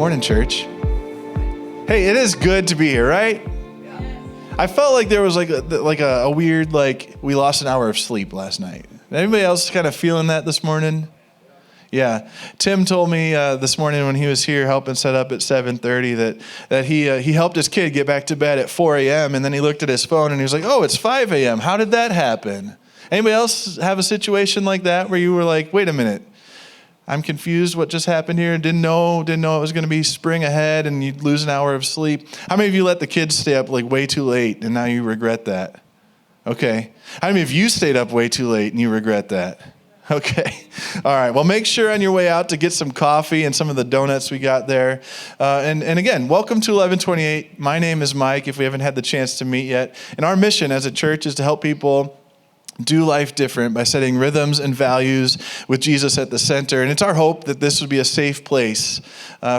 Morning, church. Hey, it is good to be here, right? I felt like there was like a weird, we lost an hour of sleep last night. Anybody else kind of feeling that this morning? Yeah. Tim told me this morning when he was here helping set up at 7:30 that he helped his kid get back to bed at 4 a.m. and then he looked at his phone and he was like, oh, it's 5 a.m. How did that happen? Anybody else have a situation like that where you were like, wait a minute, I'm confused what just happened here. Didn't know it was going to be spring ahead and you'd lose an hour of sleep. How many of you let the kids stay up like way too late and now you regret that? Okay. How many of you stayed up way too late and you regret that? Okay. All right. Well, make sure on your way out to get some coffee and some of the donuts we got there. And again, welcome to 1128. My name is Mike, if we haven't had the chance to meet yet. And our mission as a church is to help people do life different by setting rhythms and values with Jesus at the center. And it's our hope that this would be a safe place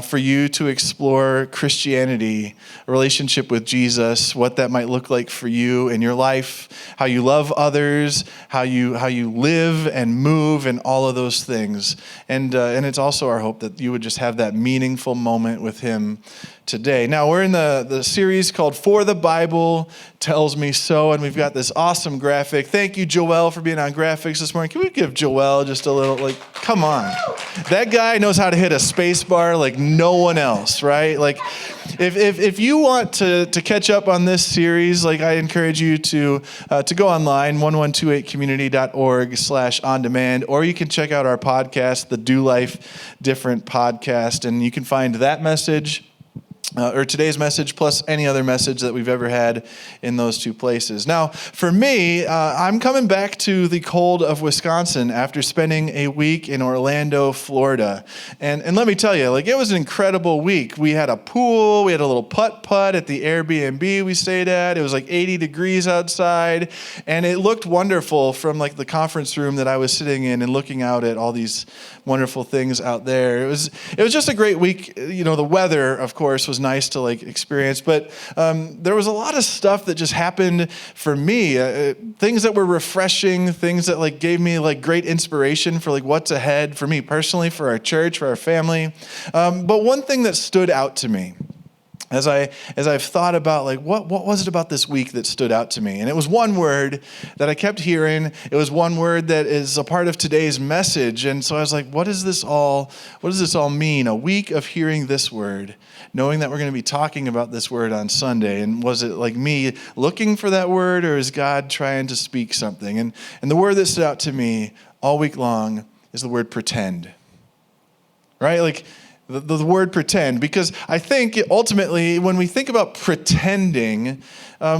for you to explore Christianity, a relationship with Jesus, what that might look like for you in your life, how you love others, how you live and move, and all of those things. And it's also our hope that you would just have that meaningful moment with Him today. Now, we're in the series called For the Bible Tells Me So, and we've got this awesome graphic. Thank you, Joel, for being on graphics this morning. Can we give Joel just a little, come on. That guy knows how to hit a space bar like no one else, right? Like, if you want to catch up on this series, I encourage you to go online, 1128community.org/on-demand, or you can check out our podcast, the Do Life Different podcast, and you can find that message or today's message plus any other message that we've ever had in those two places. Now, for me, I'm coming back to the cold of Wisconsin after spending a week in Orlando, Florida. And let me tell you, it was an incredible week. We had a pool, we had a little putt-putt at the Airbnb we stayed at. It was 80 degrees outside, and it looked wonderful from the conference room that I was sitting in and looking out at all these wonderful things out there. It was just a great week. The weather, of course, was nice to experience, but there was a lot of stuff that just happened for me, things that were refreshing, things that gave me great inspiration for what's ahead for me personally, for our church, for our family. But one thing that stood out to me as I've thought about what was it about this week that stood out to me? And it was one word that I kept hearing. It was one word that is a part of today's message. And so I was like, what does this all mean? A week of hearing this word, knowing that we're going to be talking about this word on Sunday. And was it me looking for that word, or is God trying to speak something? And the word that stood out to me all week long is the word pretend. Right? The word pretend, because I think ultimately when we think about pretending,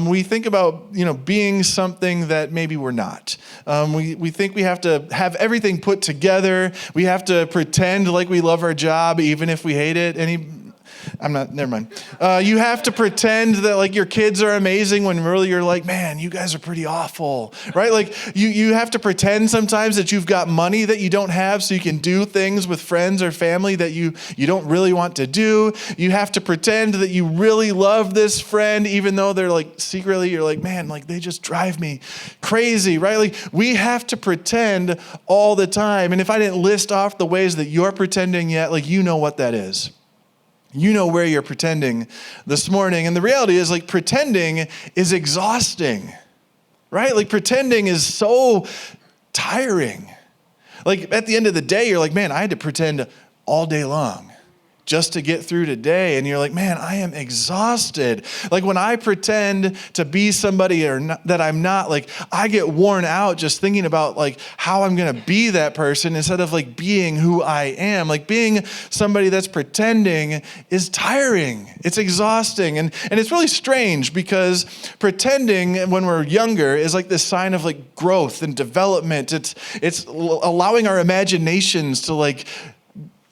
we think about being something that maybe we're not. We think we have to have everything put together. We have to pretend like we love our job even if we hate it. Never mind. You have to pretend that your kids are amazing when really you're man, you guys are pretty awful, right? You have to pretend sometimes that you've got money that you don't have so you can do things with friends or family that you don't really want to do. You have to pretend that you really love this friend even though they're secretly you're man, they just drive me crazy, right? We have to pretend all the time. And if I didn't list off the ways that you're pretending yet, you know what that is. You know where you're pretending this morning. And the reality is pretending is exhausting, right? Pretending is so tiring. At the end of the day, you're man, I had to pretend all day long just to get through today. And you're man, I am exhausted. When I pretend to be somebody that I'm not, I get worn out just thinking about how I'm going to be that person instead of being who I am. Being somebody that's pretending is tiring. It's exhausting. And it's really strange because pretending when we're younger is this sign of growth and development. It's allowing our imaginations to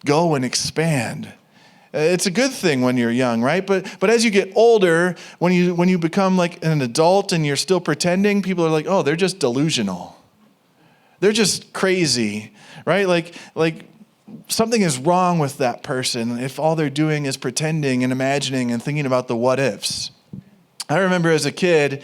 go and expand. It's a good thing when you're young, right? But as you get older, when you become an adult and you're still pretending, people are oh, they're just delusional. They're just crazy, right? Something is wrong with that person if all they're doing is pretending and imagining and thinking about the what ifs. I remember as a kid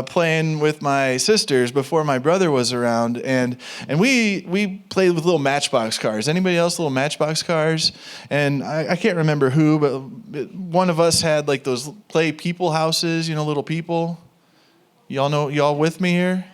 playing with my sisters before my brother was around, and we played with little Matchbox cars. Anybody else little Matchbox cars? And I can't remember who, but one of us had like those play people houses, little people. Y'all with me here?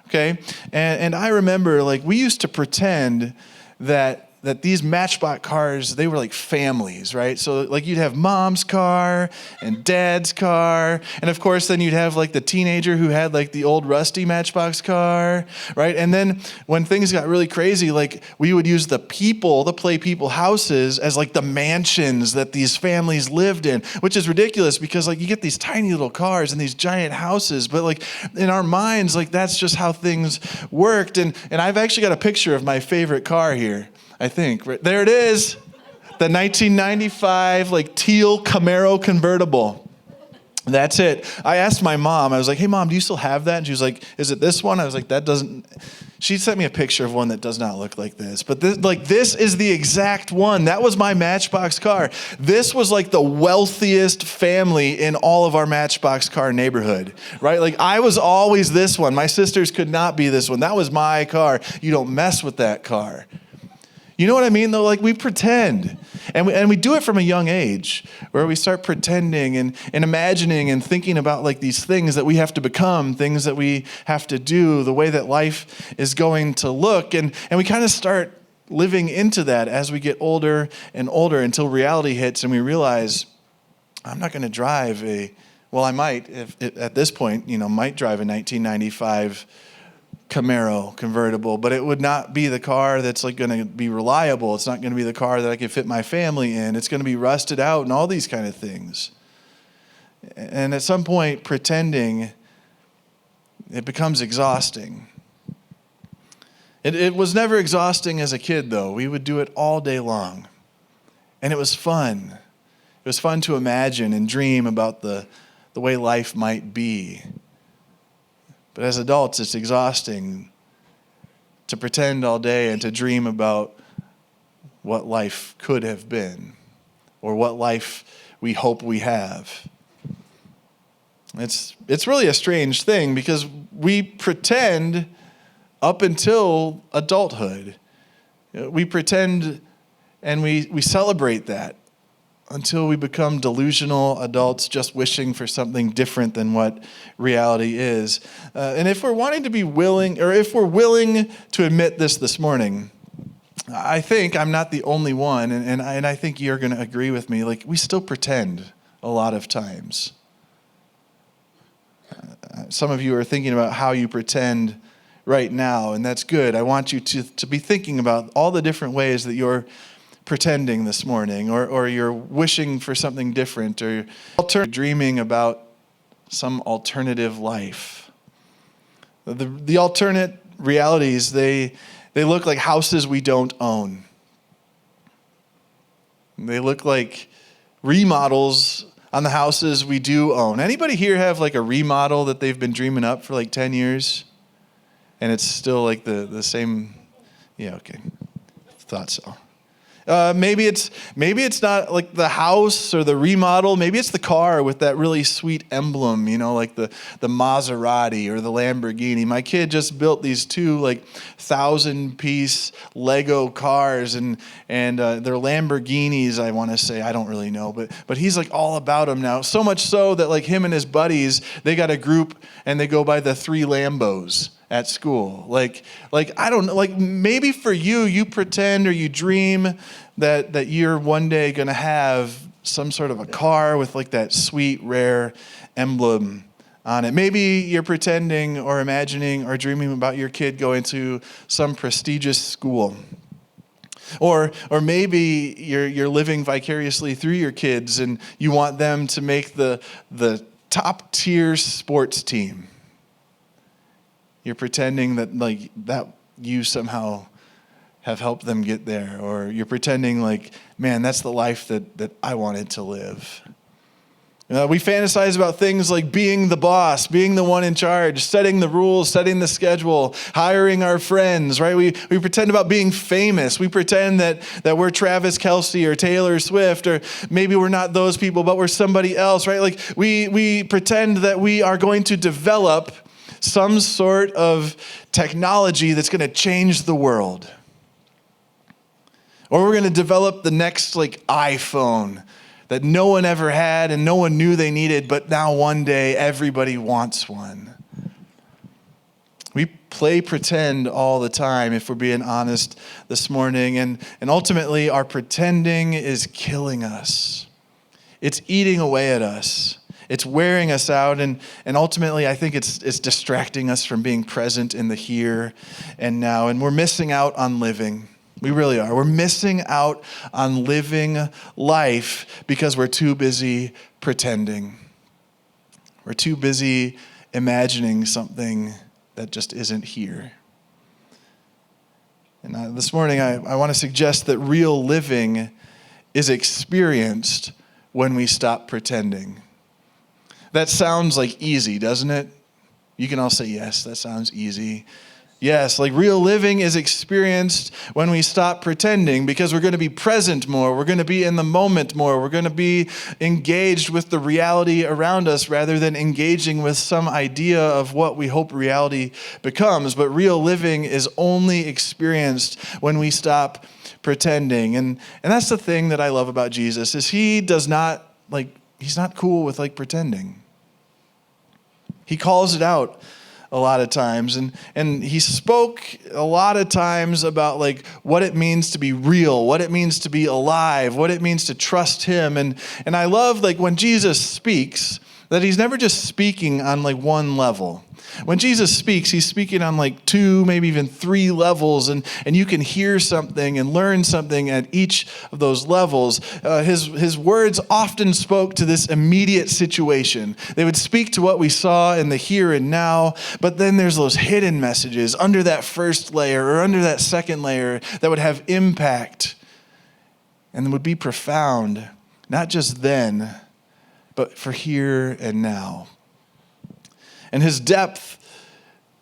Okay. And I remember like we used to pretend that these Matchbox cars, they were like families, right? So like you'd have mom's car and dad's car. And of course, then you'd have like the teenager who had like the old rusty Matchbox car, right? And then when things got really crazy, like we would use the play people houses as like the mansions that these families lived in, which is ridiculous because like you get these tiny little cars and these giant houses, but like in our minds, like that's just how things worked. And I've actually got a picture of my favorite car here. I think. There it is. The 1995 like teal Camaro convertible. That's it. I asked my mom, I was like, hey mom, do you still have that? And she was like, is it this one? I was like, that doesn't. She sent me a picture of one that does not look like this. But this is the exact one. That was my Matchbox car. This was like the wealthiest family in all of our Matchbox car neighborhood, right? Like I was always this one. My sisters could not be this one. That was my car. You don't mess with that car. You know what I mean, though? Like, we pretend. And we do it from a young age, where we start pretending and imagining and thinking about, like, these things that we have to become, things that we have to do, the way that life is going to look. And we kind of start living into that as we get older and older until reality hits and we realize, I'm not going to drive I might, at this point, might drive a 1995 Camaro convertible, but it would not be the car that's like going to be reliable. It's not going to be the car that I can fit my family in. It's going to be rusted out and all these kind of things. And at some point, pretending, it becomes exhausting. It was never exhausting as a kid, though. We would do it all day long. And it was fun. It was fun to imagine and dream about the way life might be. But as adults, it's exhausting to pretend all day and to dream about what life could have been or what life we hope we have. It's really a strange thing because we pretend up until adulthood. We pretend and we celebrate that until we become delusional adults just wishing for something different than what reality is. And if we're wanting to be willing, or if we're willing to admit this morning, I think I'm not the only one, and I think you're going to agree with me, like we still pretend a lot of times. Some of you are thinking about how you pretend right now, and that's good. I want you to be thinking about all the different ways that you're pretending this morning, or you're wishing for something different, or dreaming about some alternative life. The alternate realities, they look like houses we don't own. They look like remodels on the houses we do own. Anybody here have like a remodel that they've been dreaming up for like 10 years? And it's still like the same? Yeah, okay. Thought so. Maybe it's not like the house or the remodel. Maybe it's the car with that really sweet emblem, like the Maserati or the Lamborghini. My kid just built these two like 1,000-piece Lego cars, and they're Lamborghinis. I want to say, I don't really know, but he's like all about them now. So much so that like him and his buddies, they got a group and they go by the 3 Lambos at school. Like I don't know, like maybe for you pretend or you dream that you're one day going to have some sort of a car with like that sweet, rare emblem on it. Maybe you're pretending or imagining or dreaming about your kid going to some prestigious school. Or maybe you're living vicariously through your kids and you want them to make the top tier sports team. You're pretending that you somehow have helped them get there. Or you're pretending like, man, that's the life that I wanted to live. We fantasize about things like being the boss, being the one in charge, setting the rules, setting the schedule, hiring our friends, right? We pretend about being famous. We pretend that we're Travis Kelce or Taylor Swift, or maybe we're not those people, but we're somebody else, right? Like we pretend that we are going to develop some sort of technology that's going to change the world. Or we're going to develop the next iPhone that no one ever had and no one knew they needed, but now one day everybody wants one. We play pretend all the time, if we're being honest this morning, and ultimately our pretending is killing us. It's eating away at us. It's wearing us out, and ultimately I think it's distracting us from being present in the here and now, and we're missing out on living. We really are. We're missing out on living life because we're too busy pretending. We're too busy imagining something that just isn't here. And this morning, I want to suggest that real living is experienced when we stop pretending. That sounds easy, doesn't it? You can all say, yes, that sounds easy. Yes, real living is experienced when we stop pretending, because we're going to be present more. We're going to be in the moment more. We're going to be engaged with the reality around us rather than engaging with some idea of what we hope reality becomes. But real living is only experienced when we stop pretending. And that's the thing that I love about Jesus, is he does not, he's not cool with pretending. He calls it out a lot of times, and he spoke a lot of times about what it means to be real, what it means to be alive, what it means to trust him, and I love when Jesus speaks that he's never just speaking on one level. When Jesus speaks, he's speaking on 2, maybe even 3 levels, and you can hear something and learn something at each of those levels. His words often spoke to this immediate situation. They would speak to what we saw in the here and now, but then there's those hidden messages under that first layer or under that second layer that would have impact and would be profound, not just then, but for here and now. And his depth,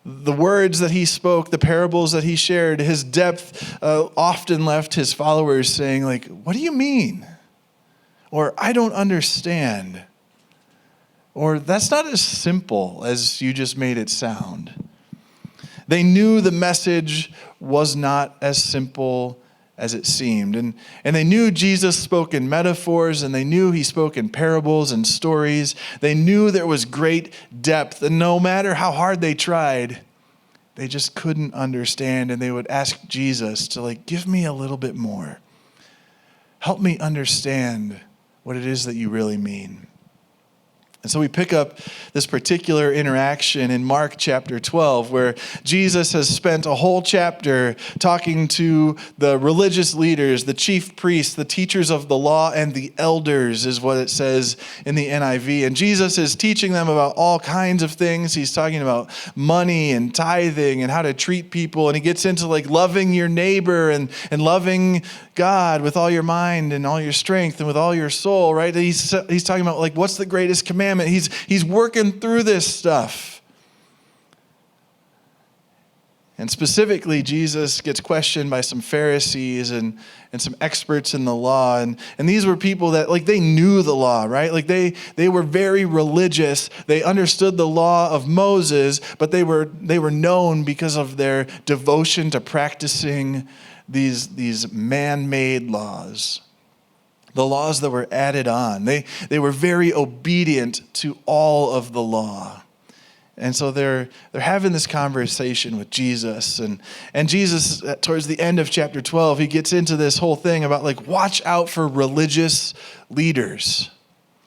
the words that he spoke, the parables that he shared, his depth often left his followers saying, what do you mean? Or, I don't understand. Or, that's not as simple as you just made it sound. They knew the message was not as simple as it seemed. And they knew Jesus spoke in metaphors, and they knew he spoke in parables and stories. They knew there was great depth, and no matter how hard they tried, they just couldn't understand, and they would ask Jesus to give me a little bit more. Help me understand what it is that you really mean. And so we pick up this particular interaction in Mark chapter 12, where Jesus has spent a whole chapter talking to the religious leaders, the chief priests, the teachers of the law, and the elders, is what it says in the NIV. And Jesus is teaching them about all kinds of things. He's talking about money and tithing and how to treat people. And he gets into loving your neighbor and loving God with all your mind and all your strength and with all your soul, right? He's talking about what's the greatest commandment. He's working through this stuff. And specifically, Jesus gets questioned by some Pharisees and some experts in the law. And these were people that they knew the law, right? They were very religious. They understood the law of Moses, but they were known because of their devotion to practicing these man-made laws. The laws that were added on. They were very obedient to all of the law. And so they're having this conversation with Jesus. And Jesus, towards the end of chapter 12, he gets into this whole thing about watch out for religious leaders.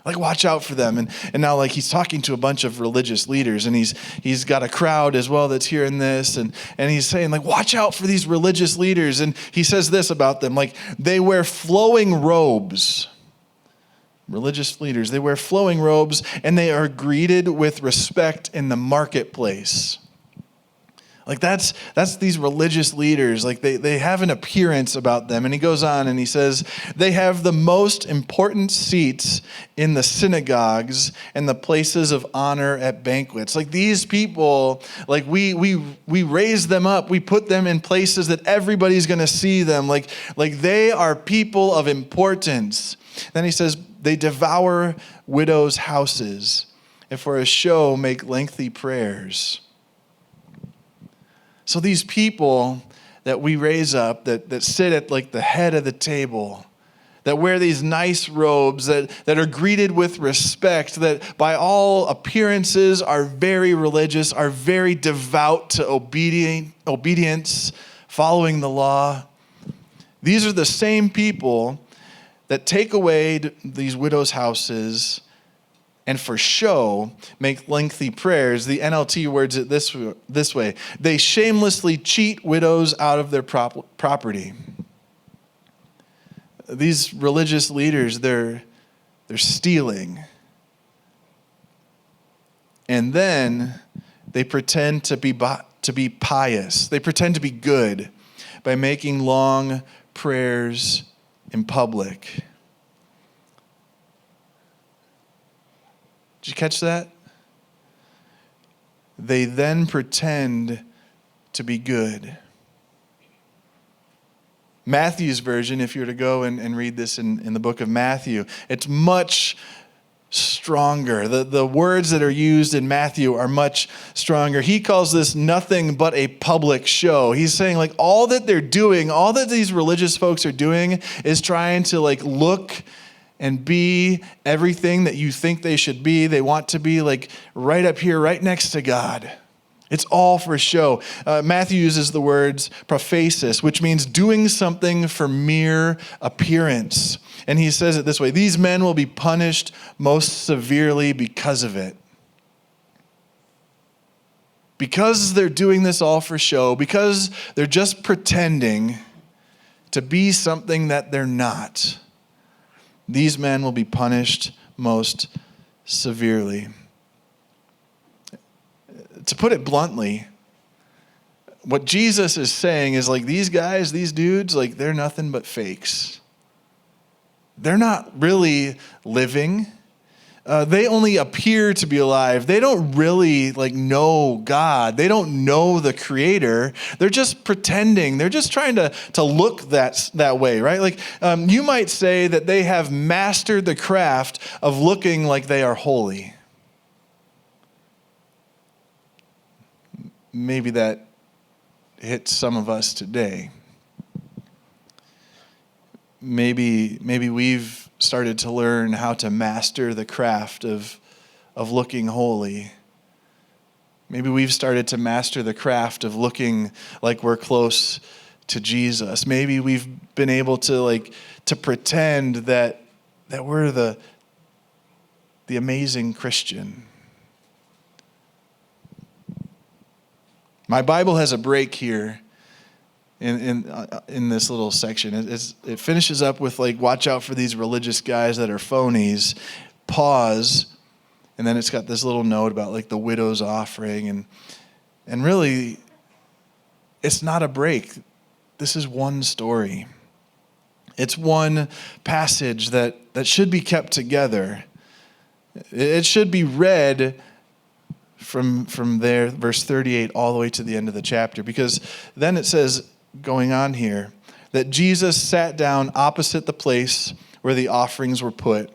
Watch out for them. And now he's talking to a bunch of religious leaders, and he's got a crowd as well that's hearing this, and he's saying watch out for these religious leaders. And he says this about them, they wear flowing robes. Religious leaders, they wear flowing robes, and they are greeted with respect in the marketplace. Like that's these religious leaders. Like they have an appearance about them. And he goes on and he says, they have the most important seats in the synagogues and the places of honor at banquets. Like these people, like we raise them up. We put them in places that everybody's going to see them. Like they are people of importance. Then he says, they devour widows' houses and for a show make lengthy prayers. So these people that we raise up, that sit at like the head of the table, that wear these nice robes, that are greeted with respect, that by all appearances are very religious, are very devout to obedience, following the law. These are the same people that take away these widows' houses and for show make lengthy prayers. The NLT words it this way. They shamelessly cheat widows out of their property. These religious leaders, they're stealing. And then they pretend to be pious. They pretend to be good by making long prayers in public. Did you catch that? They then pretend to be good. Matthew's version, if you were to go and read this in the book of Matthew, it's much stronger. The words that are used in Matthew are much stronger. He calls this nothing but a public show. He's saying like all that they're doing, all that these religious folks are doing is trying to like look and be everything that you think they should be. They want to be like right up here, right next to God. It's all for show. Matthew uses the words prophasis, which means doing something for mere appearance. And he says it this way, these men will be punished most severely because of it. Because they're doing this all for show, because they're just pretending to be something that they're not, these men will be punished most severely. To put it bluntly, what Jesus is saying is like these guys, these dudes, like they're nothing but fakes. They're not really living. They only appear to be alive. They don't really like know God. They don't know the Creator. They're just pretending. They're just trying to look that way, right? Like you might say that they have mastered the craft of looking like they are holy. Maybe that hits some of us today. Maybe we've started to learn how to master the craft of looking holy. Maybe we've started to master the craft of looking like we're close to Jesus. Maybe we've been able to pretend that we're the amazing Christian. My Bible has a break here in this little section. It finishes up with like, watch out for these religious guys that are phonies. Pause, and then it's got this little note about like the widow's offering, and really, it's not a break. This is one story. It's one passage that should be kept together. It should be read from there, verse 38, all the way to the end of the chapter. Because then it says, going on here, that Jesus sat down opposite the place where the offerings were put,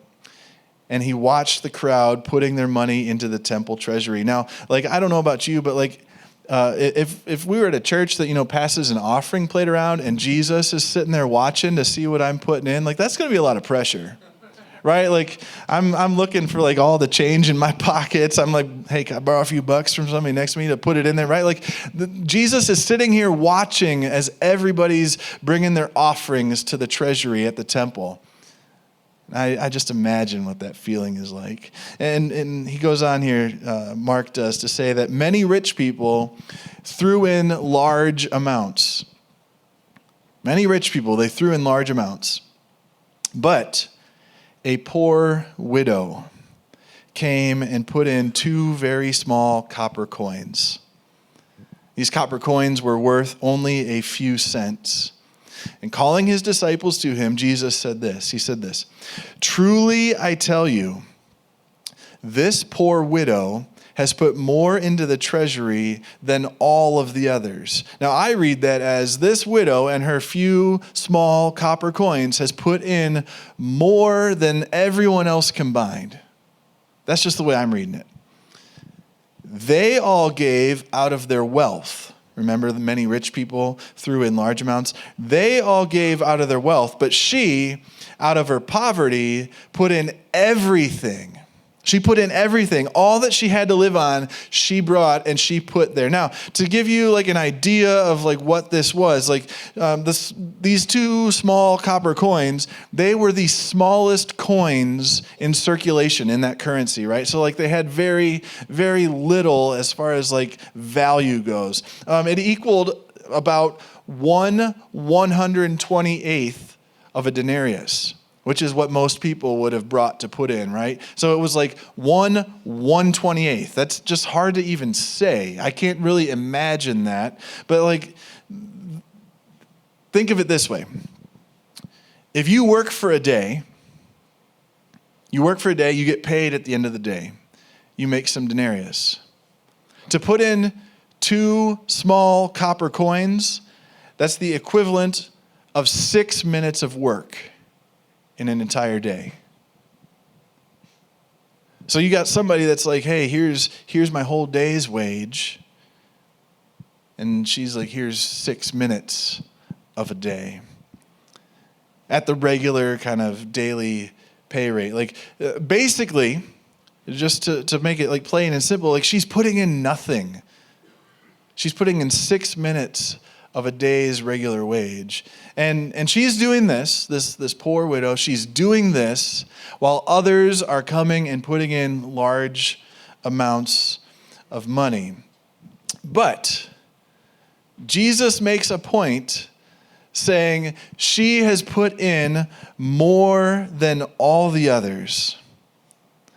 and he watched the crowd putting their money into the temple treasury. Now, like, I don't know about you, but like, if we were at a church that, passes an offering plate around and Jesus is sitting there watching to see what I'm putting in, like, that's going to be a lot of pressure. Right? Like I'm looking for like all the change in my pockets. I'm like, hey, can I borrow a few bucks from somebody next to me to put it in there? Right? Like Jesus is sitting here watching as everybody's bringing their offerings to the treasury at the temple. I just imagine what that feeling is like. And he goes on here, Mark does, to say that many rich people threw in large amounts. Many rich people, they threw in large amounts. But a poor widow came and put in 2 very small copper coins. These copper coins were worth only a few cents. And calling his disciples to him, Jesus said this. He said this, "Truly I tell you, this poor widow has put more into the treasury than all of the others." Now I read that as this widow and her few small copper coins has put in more than everyone else combined. That's just the way I'm reading it. They all gave out of their wealth. Remember the many rich people threw in large amounts? They all gave out of their wealth, but she, out of her poverty, put in everything. She put in everything. All that she had to live on, she brought and she put there. Now, to give you like an idea of like what this was, like these two small copper coins, they were the smallest coins in circulation in that currency, right? So like they had very, very little as far as like value goes. It equaled about 1/128th of a denarius, which is what most people would have brought to put in, right? So it was like 1/128th. That's just hard to even say. I can't really imagine that. But like, think of it this way. If you work for a day, you get paid at the end of the day. You make some denarius. To put in 2 small copper coins, that's the equivalent of 6 minutes of work in an entire day. So you got somebody that's like, hey, here's my whole day's wage. And she's like, here's 6 minutes of a day. At the regular kind of daily pay rate. Like basically, just to make it like plain and simple, like she's putting in nothing. She's putting in 6 minutes of a day's regular wage. And she's doing this poor widow, she's doing this while others are coming and putting in large amounts of money. But Jesus makes a point saying she has put in more than all the others.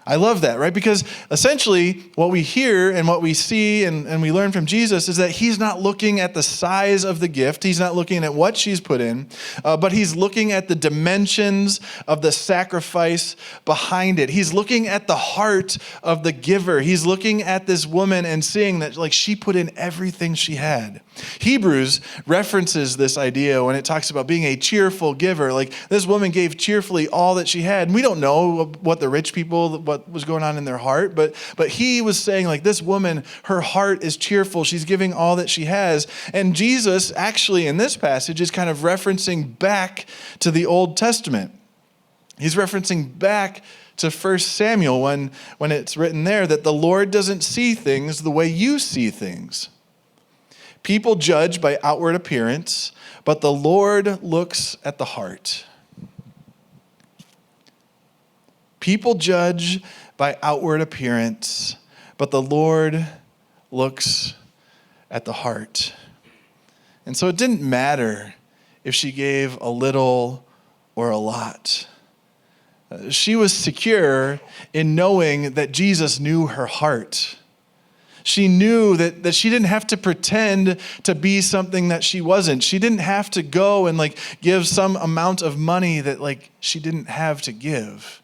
I love that, right? Because essentially what we hear and what we see and we learn from Jesus is that he's not looking at the size of the gift. He's not looking at what she's put in, but he's looking at the dimensions of the sacrifice behind it. He's looking at the heart of the giver. He's looking at this woman and seeing that like she put in everything she had. Hebrews references this idea when it talks about being a cheerful giver. Like this woman gave cheerfully all that she had. And we don't know what the rich people, what was going on in their heart, but he was saying like this woman, her heart is cheerful. She's giving all that she has. And Jesus actually in this passage is kind of referencing back to the Old Testament. He's referencing back to 1 Samuel when it's written there that the Lord doesn't see things the way you see things. People judge by outward appearance, but the Lord looks at the heart. People judge by outward appearance, but the Lord looks at the heart. And so it didn't matter if she gave a little or a lot. She was secure in knowing that Jesus knew her heart. She knew that she didn't have to pretend to be something that she wasn't. She didn't have to go and like give some amount of money that like she didn't have to give.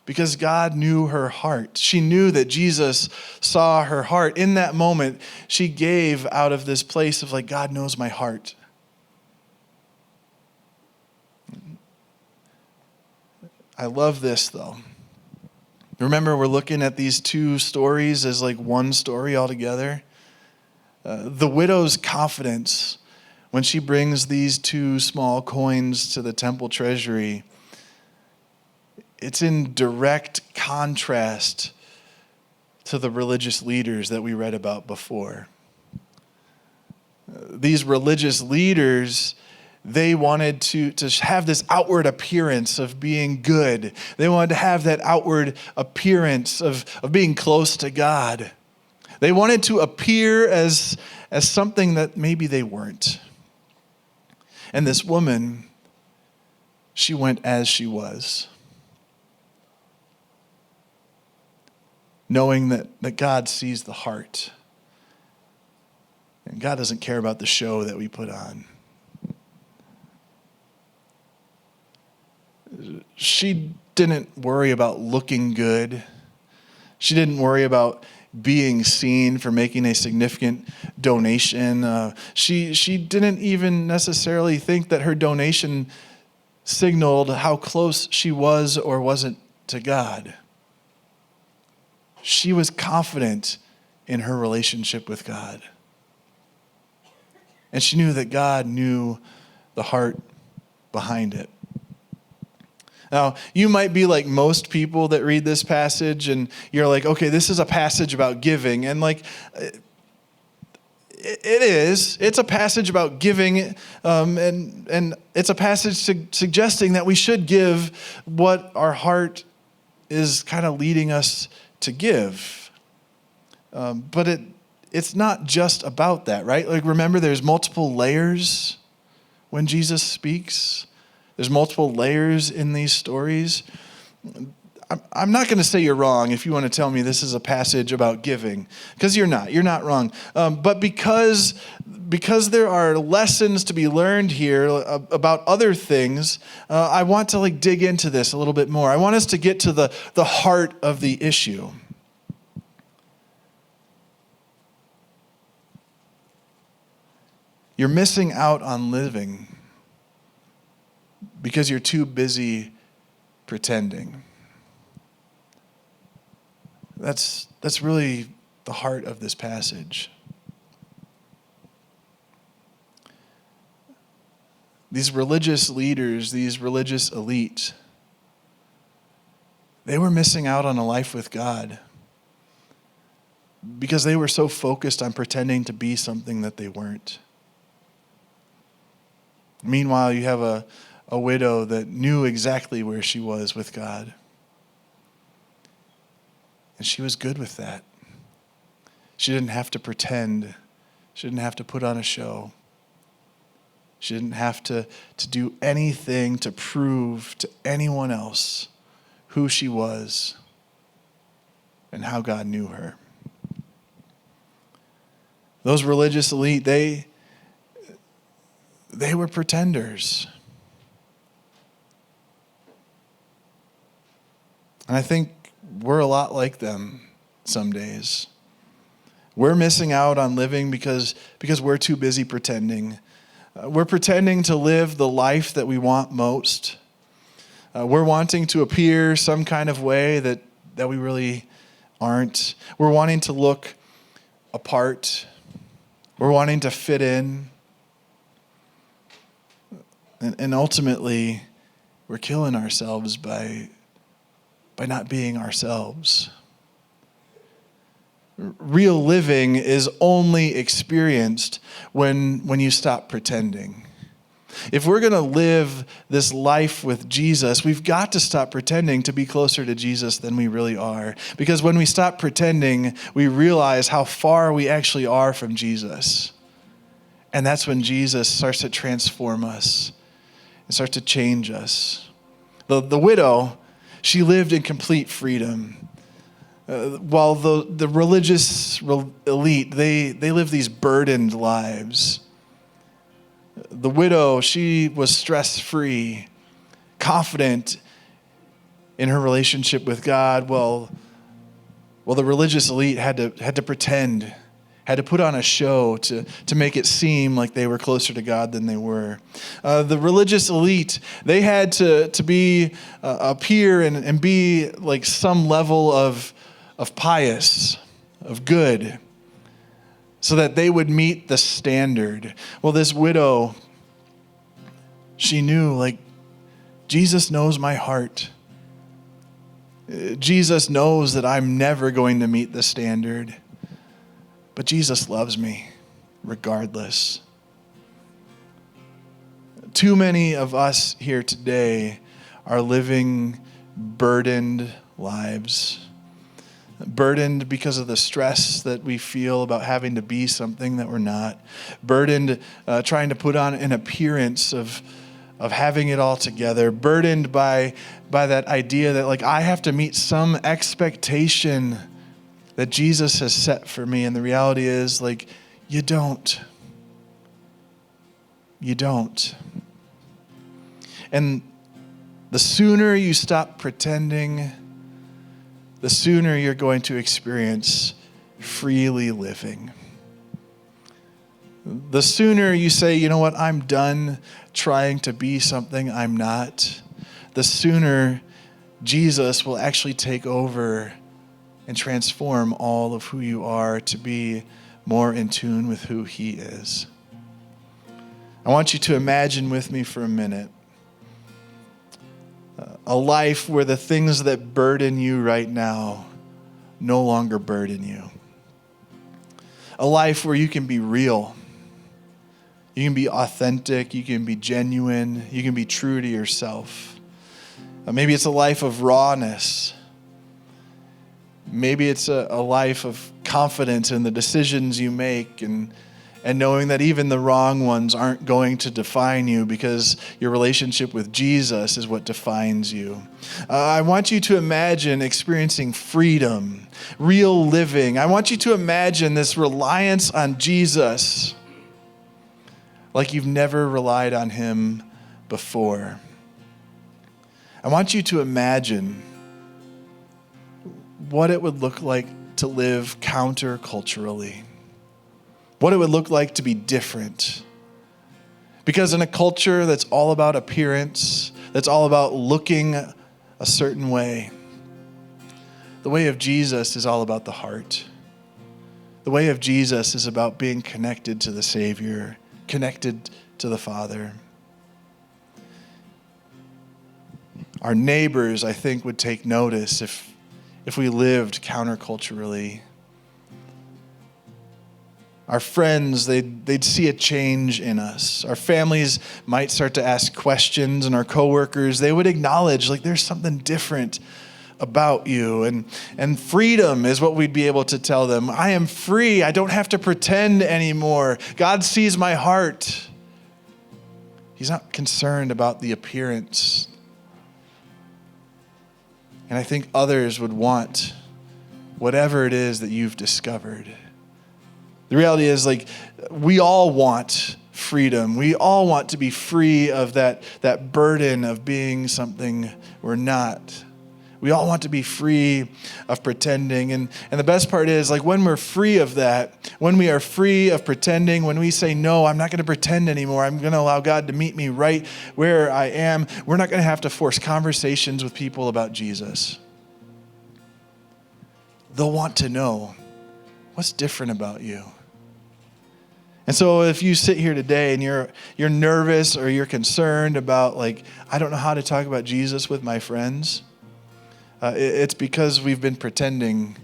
Because God knew her heart. She knew that Jesus saw her heart. In that moment, she gave out of this place of like, God knows my heart. I love this though. Remember, we're looking at these two stories as like one story altogether. The widow's confidence when she brings these 2 small coins to the temple treasury, it's in direct contrast to the religious leaders that we read about before. These religious leaders, they wanted to have this outward appearance of being good. They wanted to have that outward appearance of being close to God. They wanted to appear as something that maybe they weren't. And this woman, she went as she was, knowing that God sees the heart. And God doesn't care about the show that we put on. She didn't worry about looking good. She didn't worry about being seen for making a significant donation. She didn't even necessarily think that her donation signaled how close she was or wasn't to God. She was confident in her relationship with God. And she knew that God knew the heart behind it. Now, you might be like most people that read this passage and you're like, okay, this is a passage about giving. And like, it is. It's a passage about giving, and it's a passage suggesting that we should give what our heart is kind of leading us to give. But it's not just about that, right? Like, remember, there's multiple layers when Jesus speaks. There's multiple layers in these stories. I'm not going to say you're wrong if you want to tell me this is a passage about giving, because you're not. You're not wrong. But because there are lessons to be learned here about other things, I want to dig into this a little bit more. I want us to get to the heart of the issue. You're missing out on living because you're too busy pretending. That's really the heart of this passage. These religious leaders, these religious elite, they were missing out on a life with God because they were so focused on pretending to be something that they weren't. Meanwhile, you have a widow that knew exactly where she was with God. And she was good with that. She didn't have to pretend. She didn't have to put on a show. She didn't have to do anything to prove to anyone else who she was and how God knew her. Those religious elite, they were pretenders. And I think we're a lot like them some days. We're missing out on living because we're too busy pretending. We're pretending to live the life that we want most. We're wanting to appear some kind of way that we really aren't. We're wanting to look apart. We're wanting to fit in. And ultimately, we're killing ourselves by not being ourselves. Real living is only experienced when you stop pretending. If we're going to live this life with Jesus, we've got to stop pretending to be closer to Jesus than we really are. Because when we stop pretending, we realize how far we actually are from Jesus. And that's when Jesus starts to transform us and starts to change us. The widow, she lived in complete freedom. While the religious elite, they live these burdened lives. The widow, she was stress-free, confident in her relationship with God. Well, the religious elite had to pretend, had to put on a show to make it seem like they were closer to God than they were. The religious elite, they had to appear and be like some level of pious, of good, so that they would meet the standard. Well, this widow, she knew, Jesus knows my heart. Jesus knows that I'm never going to meet the standard, but Jesus loves me regardless. Too many of us here today are living burdened lives. Burdened because of the stress that we feel about having to be something that we're not. Burdened trying to put on an appearance of having it all together. Burdened by that idea that I have to meet some expectation that Jesus has set for me. And the reality is You don't. You don't. And the sooner you stop pretending, the sooner you're going to experience freely living. The sooner you say, you know what, I'm done trying to be something I'm not, the sooner Jesus will actually take over and transform all of who you are to be more in tune with who he is. I want you to imagine with me for a minute a life where the things that burden you right now no longer burden you. A life where you can be real. You can be authentic. You can be genuine. You can be true to yourself. Maybe it's a life of rawness. Maybe it's a life of confidence in the decisions you make and knowing that even the wrong ones aren't going to define you because your relationship with Jesus is what defines you. I want you to imagine experiencing freedom, real living. I want you to imagine this reliance on Jesus like you've never relied on him before. I want you to imagine what it would look like to live counterculturally. What it would look like to be different. Because in a culture that's all about appearance, that's all about looking a certain way, the way of Jesus is all about the heart. The way of Jesus is about being connected to the Savior, connected to the Father. Our neighbors, I think, would take notice if we lived counterculturally. Our friends, they'd see a change in us. Our families might start to ask questions, and our coworkers, they would acknowledge, like, there's something different about you. And freedom is what we'd be able to tell them. I am free. I don't have to pretend anymore. God sees my heart. He's not concerned about the appearance. And I think others would want whatever it is that you've discovered. The reality is, like, we all want freedom. We all want to be free of that burden of being something we're not. We all want to be free of pretending. And the best part is, like, when we're free of that, when we are free of pretending, when we say, no, I'm not going to pretend anymore, I'm going to allow God to meet me right where I am, we're not going to have to force conversations with people about Jesus. They'll want to know, what's different about you? And so if you sit here today and you're nervous or you're concerned about, like, I don't know how to talk about Jesus with my friends, it's because we've been pretending.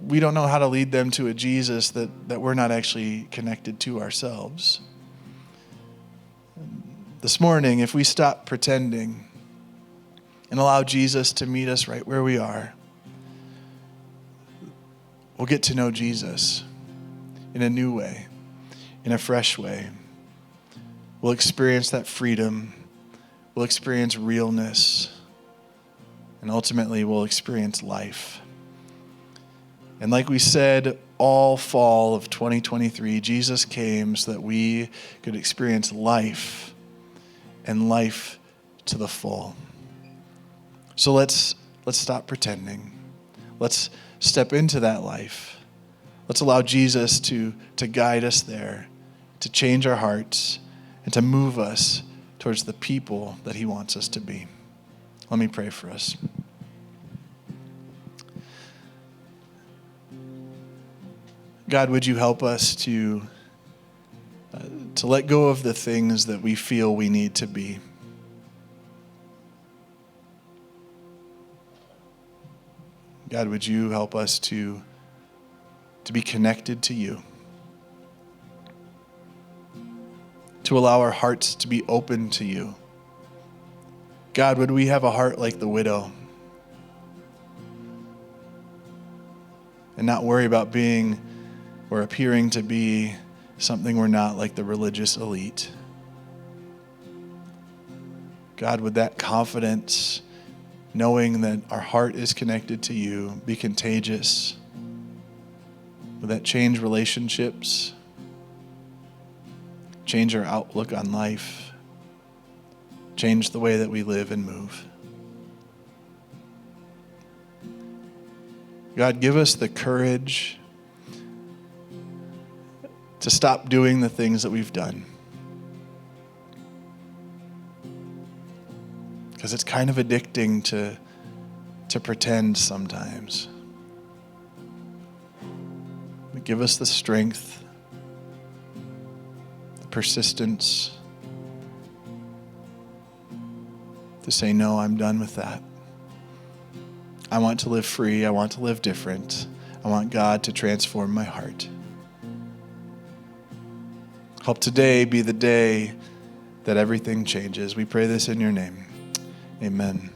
We don't know how to lead them to a Jesus that we're not actually connected to ourselves. This morning, if we stop pretending and allow Jesus to meet us right where we are, we'll get to know Jesus in a new way, in a fresh way. We'll experience that freedom. We'll experience realness. And ultimately, we'll experience life. And like we said, all fall of 2023, Jesus came so that we could experience life and life to the full. So let's stop pretending. Let's step into that life. Let's allow Jesus to guide us there, to change our hearts, and to move us towards the people that he wants us to be. Let me pray for us. God, would you help us to let go of the things that we feel we need to be? God, would you help us to be connected to you? To allow our hearts to be open to you. God, would we have a heart like the widow and not worry about being or appearing to be something we're not, like the religious elite? God, would that confidence, knowing that our heart is connected to you, be contagious? Would that change relationships? Change our outlook on life? Change the way that we live and move? God, give us the courage to stop doing the things that we've done. Because it's kind of addicting to pretend sometimes. But give us the strength, the persistence to say, no, I'm done with that. I want to live free. I want to live different. I want God to transform my heart. Help today be the day that everything changes. We pray this in your name. Amen.